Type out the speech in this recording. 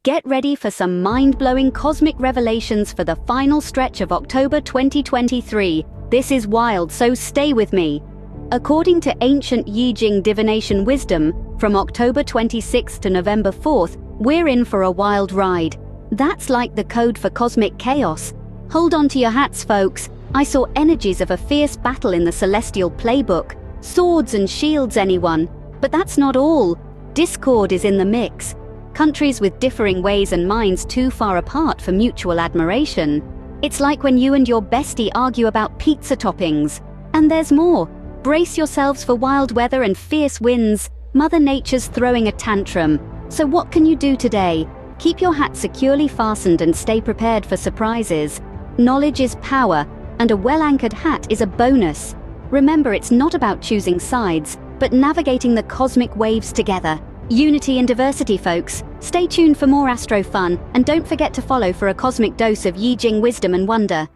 Get ready for some mind-blowing cosmic revelations for the final stretch of October 2023. This is wild, so stay with me. According to ancient Yijing divination wisdom, from October 26th to November 4th, we're in for a wild ride. That's like the code for cosmic chaos. Hold on to your hats, folks. I saw energies of a fierce battle in the celestial playbook. Swords and shields, anyone. But that's not all. Discord is in the mix. Countries with differing ways and minds too far apart for mutual admiration. It's like when you and your bestie argue about pizza toppings. And there's more. Brace yourselves for wild weather and fierce winds. Mother Nature's throwing a tantrum. So what can you do today? Keep your hat securely fastened and stay prepared for surprises. Knowledge is power, and a well-anchored hat is a bonus. Remember, it's not about choosing sides, but navigating the cosmic waves together. Unity and diversity, folks. Stay tuned for more astro fun, and don't forget to follow for a cosmic dose of Yijing wisdom and wonder.